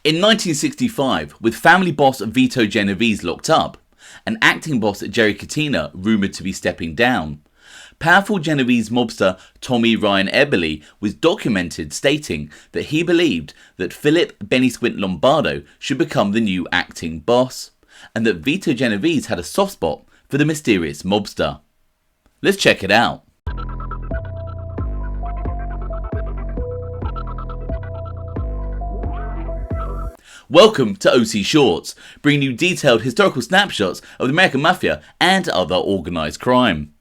In 1965, with family boss Vito Genovese locked up, and acting boss Gerry Catena rumoured to be stepping down, powerful Genovese mobster Tommy Ryan Eboli was documented stating that he believed that Philip Benny Squint Lombardo should become the new acting boss, and that Vito Genovese had a soft spot for the mysterious mobster. Let's check it out. Welcome to OC Shortz, bringing you detailed historical snapshots of the American Mafia and other organised crime.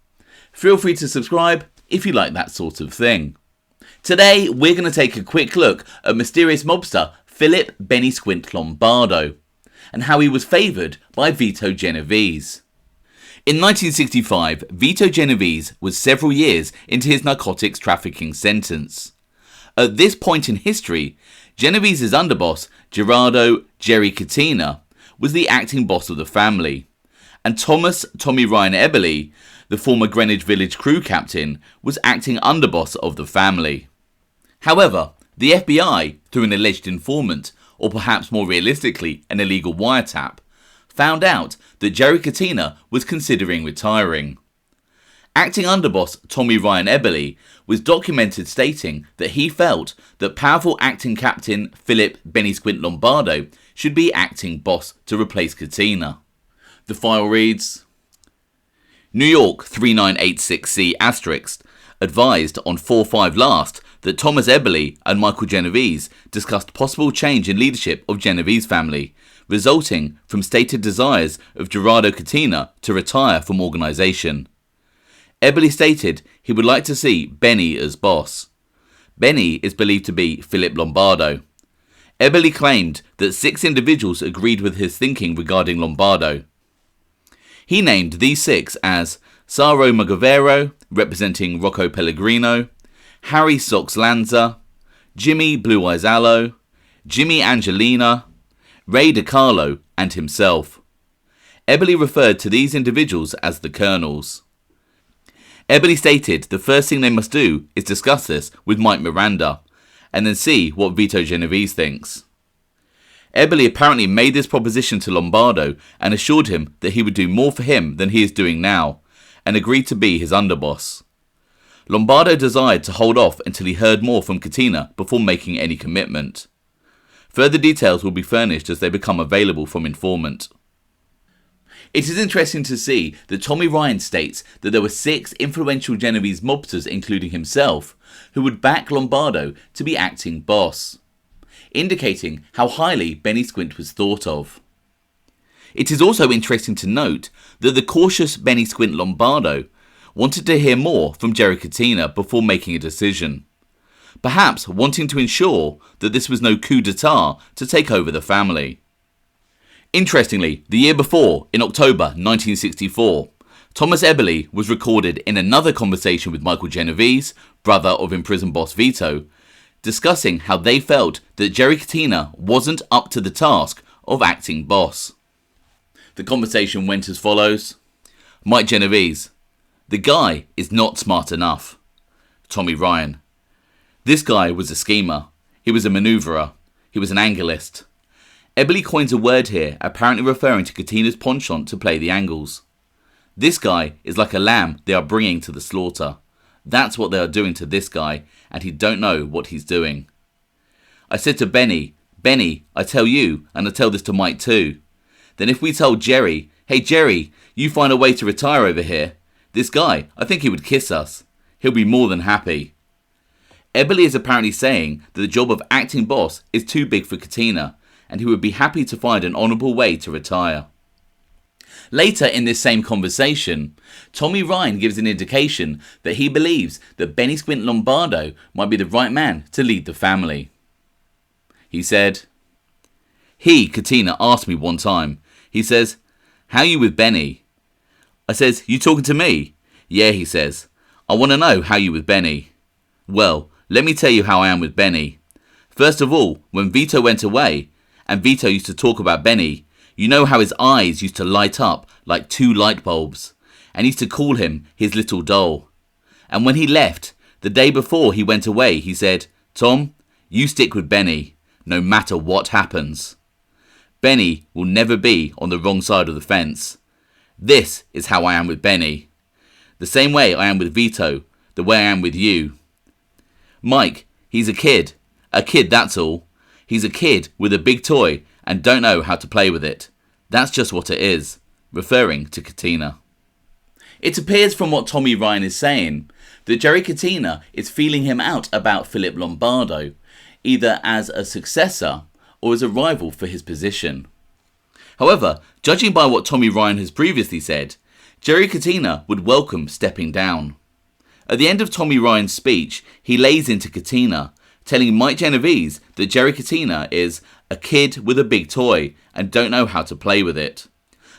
Feel free to subscribe if you like that sort of thing. Today we're going to take a quick look at mysterious mobster Philip Benny Squint Lombardo, and how he was favoured by Vito Genovese. In 1965, Vito Genovese was several years into his narcotics trafficking sentence. At this point in history, Genovese's underboss, Gerry Catena, was the acting boss of the family, and Tommy Ryan Eboli, the former Greenwich Village crew captain, was acting underboss of the family. However, the FBI, through an alleged informant, or perhaps more realistically an illegal wiretap, found out that Gerry Catena was considering retiring. Acting underboss Tommy Ryan Eboli was documented stating that he felt that powerful acting captain Philip Benny Squint Lombardo should be acting boss to replace Catena. The file reads, New York 3986C * advised on 4/5 last that Thomas Eboli and Michael Genovese discussed possible change in leadership of Genovese family, resulting from stated desires of Gerardo Catena to retire from organisation. Eboli stated he would like to see Benny as boss. Benny is believed to be Philip Lombardo. Eboli claimed that 6 individuals agreed with his thinking regarding Lombardo. He named these 6 as Ciro Magavero, representing Rocco Pellegrino, Harry Sox Lanza, Jimmy Blue Eyes Allo, Jimmy Angelina, Ray DiCarlo, and himself. Eboli referred to these individuals as the Colonels. Eboli stated the first thing they must do is discuss this with Mike Miranda, and then see what Vito Genovese thinks. Eboli apparently made this proposition to Lombardo and assured him that he would do more for him than he is doing now, and agreed to be his underboss. Lombardo desired to hold off until he heard more from Catena before making any commitment. Further details will be furnished as they become available from informant. It is interesting to see that Tommy Ryan states that there were 6 influential Genovese mobsters, including himself, who would back Lombardo to be acting boss, indicating how highly Benny Squint was thought of. It is also interesting to note that the cautious Benny Squint Lombardo wanted to hear more from Gerry Catena before making a decision, perhaps wanting to ensure that this was no coup d'etat to take over the family. Interestingly, the year before, in October 1964, Thomas Eboli was recorded in another conversation with Michael Genovese, brother of imprisoned boss Vito, discussing how they felt that Gerry Catena wasn't up to the task of acting boss. The conversation went as follows. Mike Genovese: the guy is not smart enough. Tommy Ryan: this guy was a schemer. He was a manoeuvrer. He was an anglist. Eboli coins a word here, apparently referring to Catena's penchant to play the angles. This guy is like a lamb they are bringing to the slaughter. That's what they are doing to this guy, and he don't know what he's doing. I said to Benny, I tell you, and I tell this to Mike too. Then if we told Gerry, hey Gerry, you find a way to retire over here, this guy, I think he would kiss us. He'll be more than happy. Eboli is apparently saying that the job of acting boss is too big for Catena, and he would be happy to find an honourable way to retire. Later in this same conversation, Tommy Ryan gives an indication that he believes that Benny Squint Lombardo might be the right man to lead the family. He said, Catena asked me one time, he says, how you with Benny? I says, you talking to me? Yeah, he says, I want to know how you with Benny. Well, let me tell you how I am with Benny. First of all, when Vito went away, and Vito used to talk about Benny, you know how his eyes used to light up like 2 light bulbs, and used to call him his little doll. And when he left, the day before he went away, he said, Tom, you stick with Benny. no matter what happens. Benny will never be on the wrong side of the fence. This is how I am with Benny. The same way I am with Vito, the way I am with you. Mike, he's a kid that's all. He's a kid with a big toy and don't know how to play with it. That's just what it is, referring to Catena. It appears from what Tommy Ryan is saying that Gerry Catena is feeling him out about Philip Lombardo, either as a successor or as a rival for his position. However, judging by what Tommy Ryan has previously said, Gerry Catena would welcome stepping down. At the end of Tommy Ryan's speech, he lays into Catena, telling Mike Genovese that Gerry Catena is a kid with a big toy and don't know how to play with it.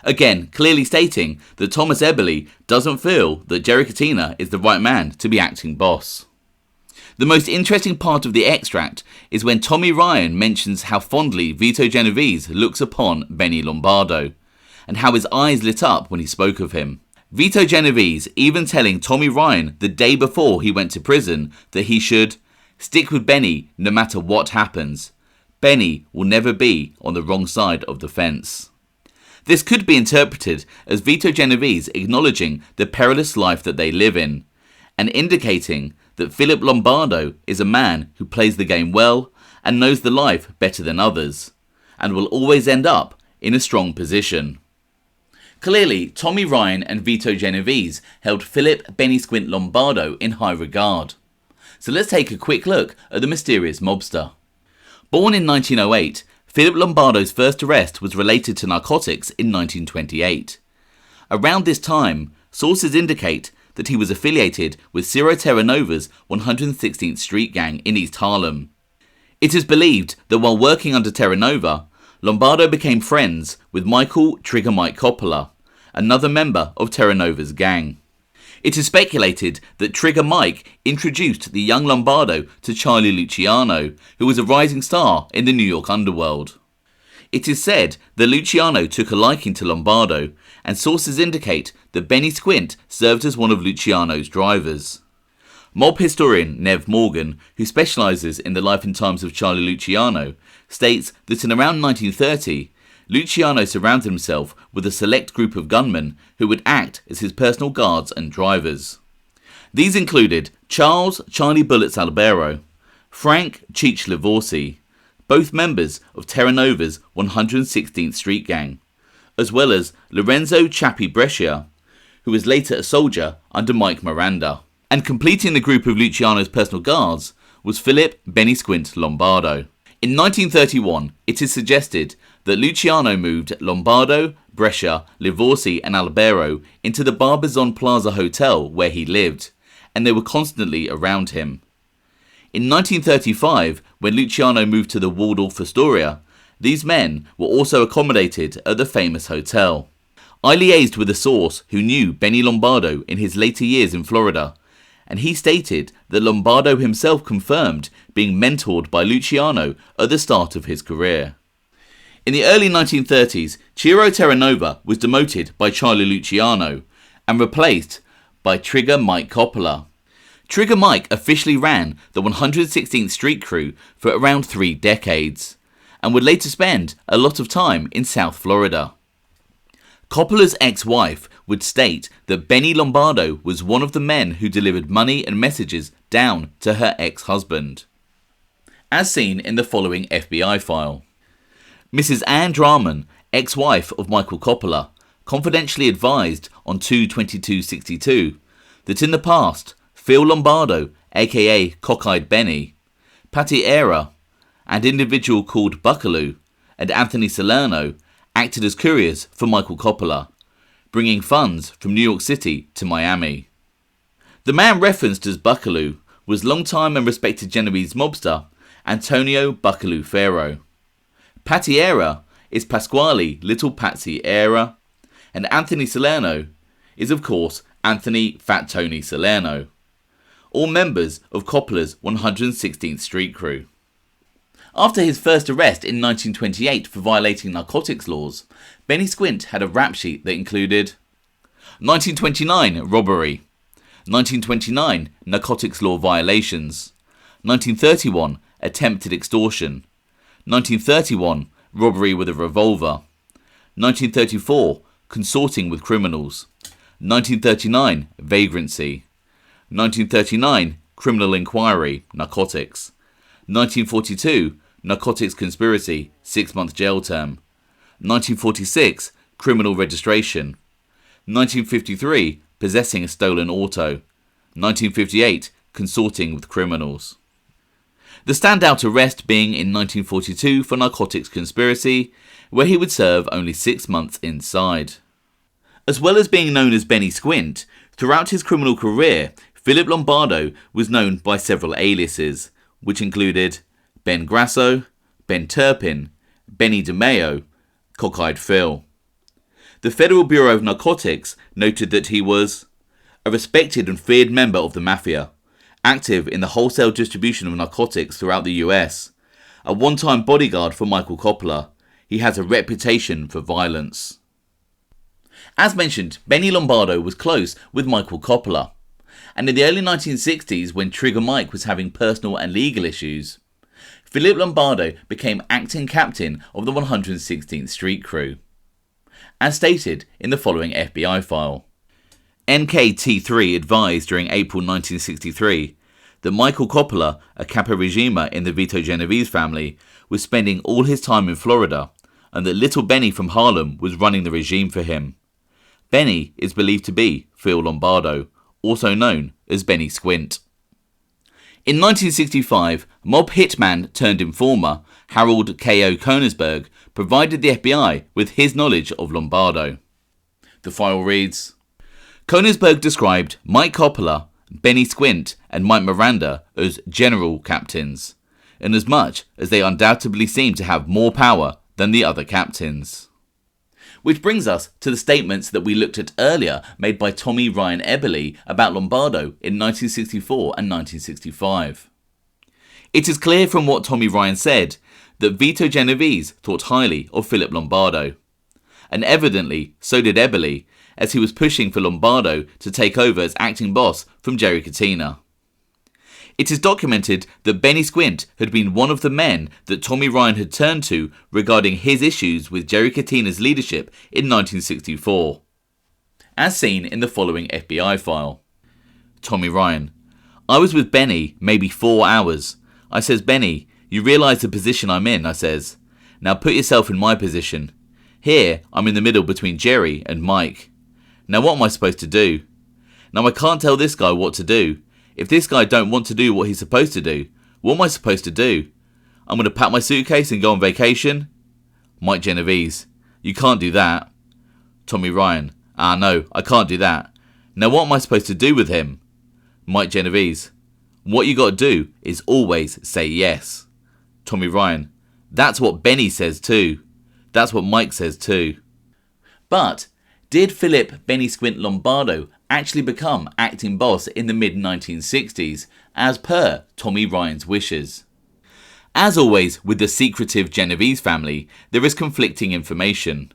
Again, clearly stating that Thomas Eboli doesn't feel that Gerry Catena is the right man to be acting boss. The most interesting part of the extract is when Tommy Ryan mentions how fondly Vito Genovese looks upon Benny Lombardo, and how his eyes lit up when he spoke of him. Vito Genovese even telling Tommy Ryan the day before he went to prison that he should stick with Benny no matter what happens. Benny will never be on the wrong side of the fence. This could be interpreted as Vito Genovese acknowledging the perilous life that they live in, and indicating that Philip Lombardo is a man who plays the game well and knows the life better than others, and will always end up in a strong position. Clearly, Tommy Ryan and Vito Genovese held Philip Benny Squint Lombardo in high regard. So let's take a quick look at the mysterious mobster. Born in 1908, Philip Lombardo's first arrest was related to narcotics in 1928. Around this time, sources indicate that he was affiliated with Ciro Terranova's 116th Street gang in East Harlem. It is believed that while working under Terranova, Lombardo became friends with Michael Trigger Mike Coppola, another member of Terranova's gang. It is speculated that Trigger Mike introduced the young Lombardo to Charlie Luciano, who was a rising star in the New York underworld. It is said that Luciano took a liking to Lombardo, and sources indicate that Benny Squint served as one of Luciano's drivers. Mob historian Nev Morgan, who specialises in the life and times of Charlie Luciano, states that in around 1930, Luciano surrounded himself with a select group of gunmen who would act as his personal guards and drivers. These included Charlie Bullets Albero, Frank Cheech Livorsi, both members of Terranova's 116th Street gang, as well as Lorenzo Chappie Brescia, who was later a soldier under Mike Miranda. And completing the group of Luciano's personal guards was Philip Benny Squint Lombardo. In 1931, it is suggested that Luciano moved Lombardo, Brescia, Livorsi and Albero into the Barbizon Plaza Hotel where he lived, and they were constantly around him. In 1935, when Luciano moved to the Waldorf Astoria, these men were also accommodated at the famous hotel. I liaised with a source who knew Benny Lombardo in his later years in Florida, and he stated that Lombardo himself confirmed being mentored by Luciano at the start of his career. In the early 1930s, Ciro Terranova was demoted by Charlie Luciano and replaced by Trigger Mike Coppola. Trigger Mike officially ran the 116th Street crew for around 3 decades, and would later spend a lot of time in South Florida. Coppola's ex-wife would state that Benny Lombardo was one of the men who delivered money and messages down to her ex-husband, as seen in the following FBI file. Mrs. Ann Draman, ex-wife of Michael Coppola, confidentially advised on 2/22/62 that in the past, Phil Lombardo, aka Cockeyed Benny, Patty Era, and individual called Buckaloo, and Anthony Salerno acted as couriers for Michael Coppola, bringing funds from New York City to Miami. The man referenced as Buckaloo was longtime and respected Genovese mobster Antonio Buckaloo Ferro. Patty Era is Pasquale Little Patsy Era, and Anthony Salerno is of course Anthony Fat Tony Salerno, all members of Coppola's 116th Street crew. After his first arrest in 1928 for violating narcotics laws, Benny Squint had a rap sheet that included 1929 robbery, 1929 narcotics law violations, 1931 attempted extortion, 1931, robbery with a revolver. 1934, consorting with criminals. 1939, vagrancy. 1939, criminal inquiry, narcotics. 1942, narcotics conspiracy, 6-month jail term. 1946, criminal registration. 1953, possessing a stolen auto. 1958, consorting with criminals. The standout arrest being in 1942 for narcotics conspiracy, where he would serve only 6 months inside. As well as being known as Benny Squint, throughout his criminal career, Philip Lombardo was known by several aliases, which included Ben Grasso, Ben Turpin, Benny DeMeo, Cockeyed Phil. The Federal Bureau of Narcotics noted that he was a respected and feared member of the Mafia, active in the wholesale distribution of narcotics throughout the US, a one-time bodyguard for Michael Coppola. He has a reputation for violence. As mentioned, Benny Lombardo was close with Michael Coppola, and in the early 1960s, when Trigger Mike was having personal and legal issues, Philip Lombardo became acting captain of the 116th Street Crew, as stated in the following FBI file. NKT3 advised during April 1963 that Michael Coppola, a capo regime in the Vito Genovese family, was spending all his time in Florida, and that little Benny from Harlem was running the regime for him. Benny is believed to be Phil Lombardo, also known as Benny Squint. In 1965, mob hitman turned informer Harold K.O. Koenigsberg provided the FBI with his knowledge of Lombardo. The file reads, Koenigsberg described Mike Coppola, Benny Squint and Mike Miranda as general captains, inasmuch as they undoubtedly seem to have more power than the other captains. Which brings us to the statements that we looked at earlier made by Tommy Ryan Eboli about Lombardo in 1964 and 1965. It is clear from what Tommy Ryan said that Vito Genovese thought highly of Philip Lombardo, and evidently so did Eboli, as he was pushing for Lombardo to take over as acting boss from Gerry Catena. It is documented that Benny Squint had been one of the men that Tommy Ryan had turned to regarding his issues with Gerry Catena's leadership in 1964, as seen in the following FBI file. Tommy Ryan: I was with Benny maybe 4 hours. I says, Benny, you realise the position I'm in, I says. Now put yourself in my position. Here, I'm in the middle between Gerry and Mike. Now what am I supposed to do? Now I can't tell this guy what to do. If this guy don't want to do what he's supposed to do, what am I supposed to do? I'm going to pack my suitcase and go on vacation? Mike Genovese: you can't do that. Tommy Ryan: no, I can't do that. Now what am I supposed to do with him? Mike Genovese: what you got to do is always say yes. Tommy Ryan: that's what Benny says too. That's what Mike says too. But did Philip Benny Squint Lombardo actually become acting boss in the mid-1960s, as per Tommy Ryan's wishes? As always with the secretive Genovese family, there is conflicting information.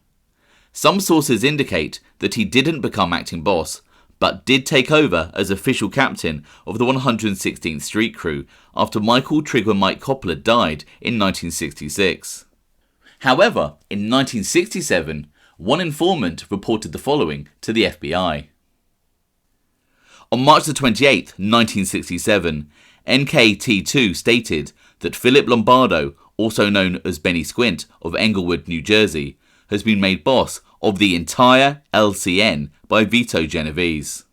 Some sources indicate that he didn't become acting boss, but did take over as official captain of the 116th Street Crew after Michael Trigger Mike Coppola died in 1966. However, in 1967, one informant reported the following to the FBI. On March 28, 1967, NKT2 stated that Philip Lombardo, also known as Benny Squint of Englewood, New Jersey, has been made boss of the entire LCN by Vito Genovese.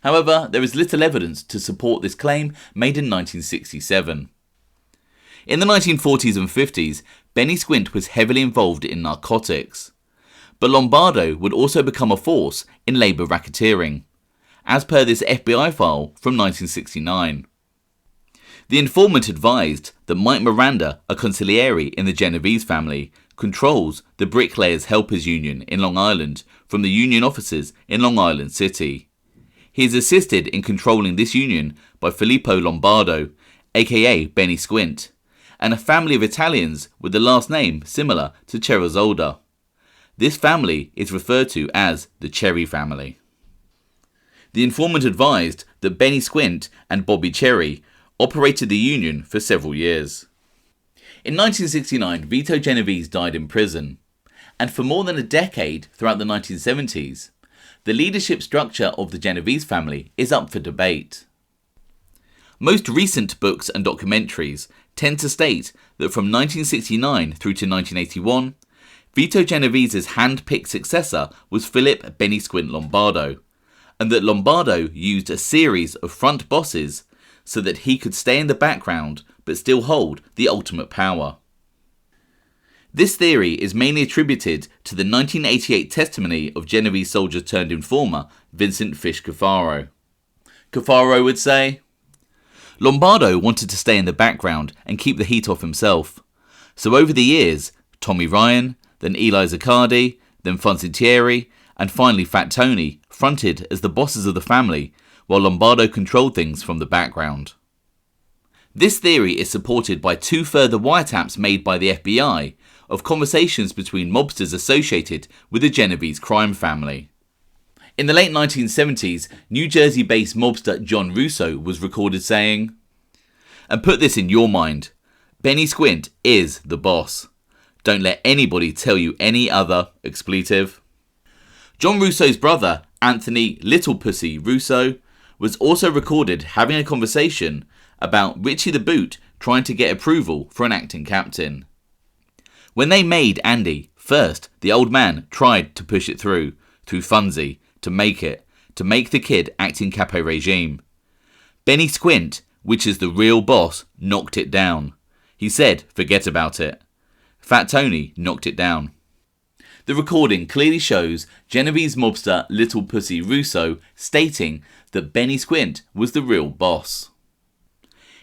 However, there is little evidence to support this claim made in 1967. In the 1940s and 50s, Benny Squint was heavily involved in narcotics, but Lombardo would also become a force in labour racketeering, as per this FBI file from 1969. The informant advised that Mike Miranda, a consigliere in the Genovese family, controls the Bricklayers Helpers Union in Long Island from the union offices in Long Island City. He is assisted in controlling this union by Filippo Lombardo, aka Benny Squint, and a family of Italians with the last name similar to Cerosolda. This family is referred to as the Cherry family. The informant advised that Benny Squint and Bobby Cherry operated the union for several years. In 1969, Vito Genovese died in prison, and for more than a decade throughout the 1970s, the leadership structure of the Genovese family is up for debate. Most recent books and documentaries tend to state that from 1969 through to 1981, Vito Genovese's hand-picked successor was Philip Benny Squint Lombardo, and that Lombardo used a series of front bosses so that he could stay in the background but still hold the ultimate power. This theory is mainly attributed to the 1988 testimony of Genovese soldier turned informer Vincent Fish Cafaro. Cafaro would say, Lombardo wanted to stay in the background and keep the heat off himself. So over the years, Tommy Ryan, then Eli Zaccardi, then Fonzie Thierry, and finally Fat Tony fronted as the bosses of the family, while Lombardo controlled things from the background. This theory is supported by two further wiretaps made by the FBI of conversations between mobsters associated with the Genovese crime family. In the late 1970s, New Jersey-based mobster John Russo was recorded saying, "And put this in your mind, Benny Squint is the boss. Don't let anybody tell you any other expletive." John Russo's brother, Anthony Little Pussy Russo, was also recorded having a conversation about Richie the Boot trying to get approval for an acting captain. When they made Andy, first the old man tried to push it through Fonzie, to make the kid acting capo regime. Benny Squint, which is the real boss, knocked it down. He said, forget about it. Fat Tony knocked it down. The recording clearly shows Genovese mobster Little Pussy Russo stating that Benny Squint was the real boss.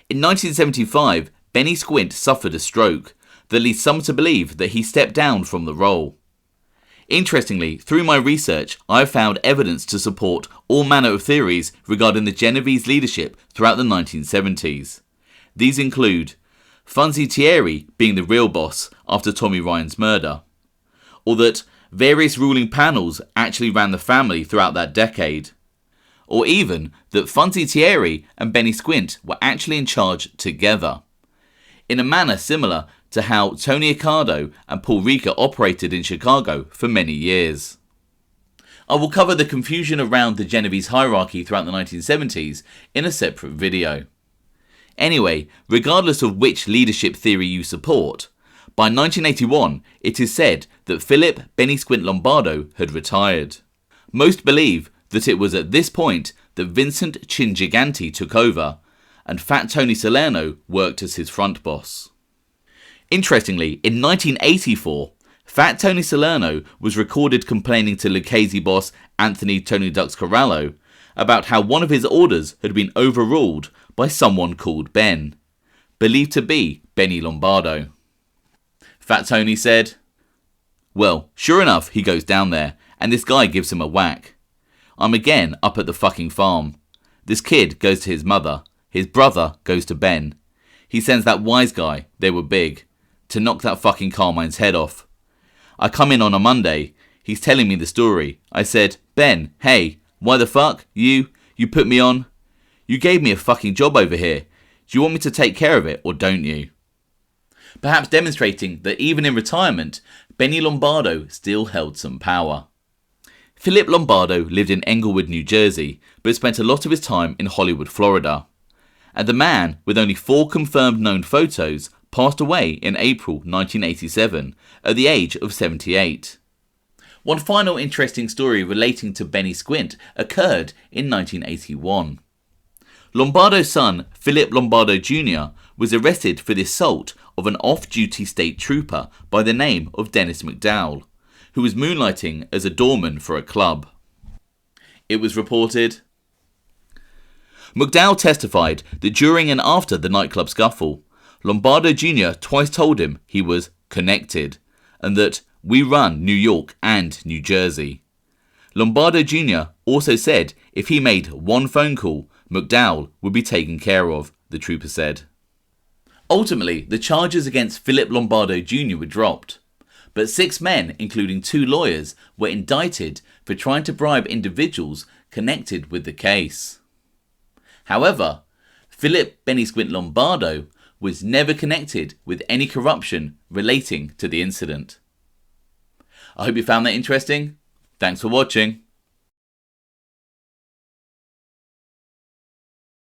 In 1975, Benny Squint suffered a stroke that leads some to believe that he stepped down from the role. Interestingly, through my research, I have found evidence to support all manner of theories regarding the Genovese leadership throughout the 1970s. These include Fonzie Thierry being the real boss after Tommy Ryan's murder, or that various ruling panels actually ran the family throughout that decade, or even that Fonzie Thierry and Benny Squint were actually in charge together, in a manner similar to how Tony Accardo and Paul Ricca operated in Chicago for many years. I will cover the confusion around the Genovese hierarchy throughout the 1970s in a separate video. Anyway, regardless of which leadership theory you support, by 1981 it is said that Philip Benny Squint Lombardo had retired. Most believe that it was at this point that Vincent Chin Gigante took over, and Fat Tony Salerno worked as his front boss. Interestingly, in 1984, Fat Tony Salerno was recorded complaining to Lucchese boss Anthony Tony Ducks Corallo about how one of his orders had been overruled by someone called Ben, believed to be Benny Lombardo. Fat Tony said, "Well, sure enough, he goes down there, and this guy gives him a whack. I'm again up at the fucking farm. This kid goes to his mother, his brother goes to Ben. He sends that wise guy, they were big, to knock that fucking Carmine's head off. I come in on a Monday, he's telling me the story. I said, Ben, hey, why the fuck? You put me on? You gave me a fucking job over here. Do you want me to take care of it or don't you?" Perhaps demonstrating that even in retirement, Benny Lombardo still held some power. Philip Lombardo lived in Englewood, New Jersey, but spent a lot of his time in Hollywood, Florida. And the man, with only 4 confirmed known photos, passed away in April 1987 at the age of 78. One final interesting story relating to Benny Squint occurred in 1981. Lombardo's son, Philip Lombardo Jr., was arrested for the assault of an off-duty state trooper by the name of Dennis McDowell, who was moonlighting as a doorman for a club. It was reported, McDowell testified that during and after the nightclub scuffle, Lombardo Jr. twice told him he was connected and that we run New York and New Jersey. Lombardo Jr. also said if he made one phone call, McDowell would be taken care of, the trooper said. Ultimately, the charges against Philip Lombardo Jr. were dropped, but 6 men, including 2 lawyers, were indicted for trying to bribe individuals connected with the case. However, Philip Benny Squint Lombardo was never connected with any corruption relating to the incident. I hope you found that interesting. Thanks for watching.